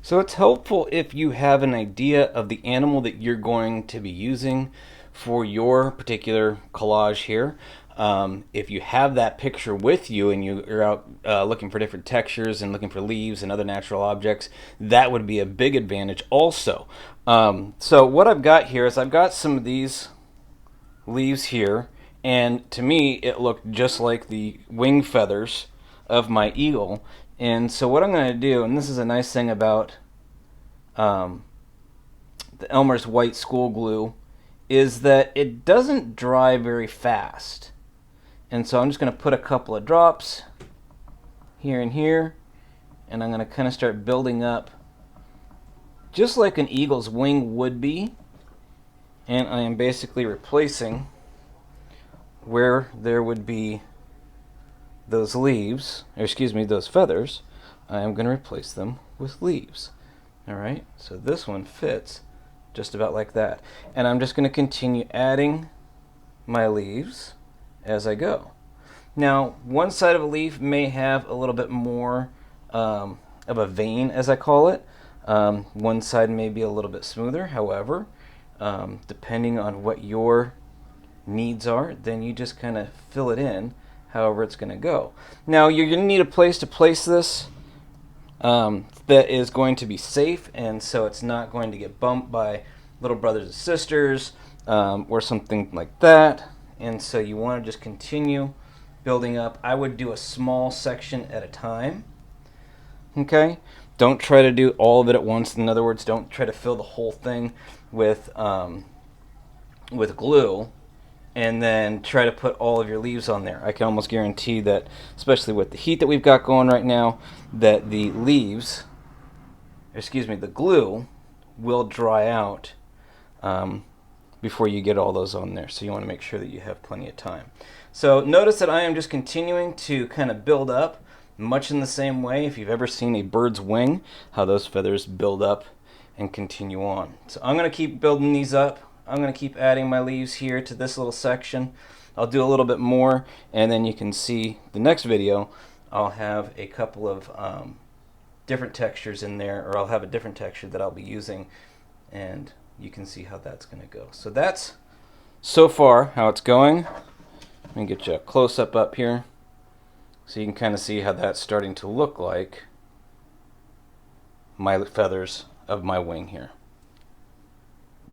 So it's helpful if you have an idea of the animal that you're going to be using for your particular collage here. If you have that picture with you and you're out looking for different textures and looking for leaves and other natural objects, that would be a big advantage also. So what I've got here is I've got some of these leaves here, and to me it looked just like the wing feathers of my eagle. And so what I'm going to do, and this is a nice thing about um, the Elmer's white school glue, is that it doesn't dry very fast. And so I'm just going to put a couple of drops here and here, and I'm going to kind of start building up just like an eagle's wing would be. And I am basically replacing where there would be those leaves, or excuse me, those feathers. I am going to replace them with leaves. Alright, so this one fits just about like that. And I'm just going to continue adding my leaves as I go. Now, one side of a leaf may have a little bit more of a vein, as I call it. One side may be a little bit smoother. However, depending on what your needs are, then you just kind of fill it in however it's going to go. Now, you're going to need a place to place this that is going to be safe, and so it's not going to get bumped by little brothers and sisters or something like that. And so you want to just continue building up. I would do a small section at a time. Okay? Don't try to do all of it at once. In other words, don't try to fill the whole thing with glue and then try to put all of your leaves on there. I can almost guarantee that, especially with the heat that we've got going right now, that the leaves, excuse me, the glue will dry out before you get all those on there. So you want to make sure that you have plenty of time. So notice that I am just continuing to kind of build up, much in the same way if you've ever seen a bird's wing, how those feathers build up and continue on. So I'm going to keep building these up. I'm going to keep adding my leaves here to this little section. I'll do a little bit more, and then you can see the next video. I'll have a couple of different textures in there, or I'll have a different texture that I'll be using, and you can see how that's going to go. So that's so far how it's going. Let me get you a close-up up here so you can kind of see how that's starting to look like my feathers of my wing here.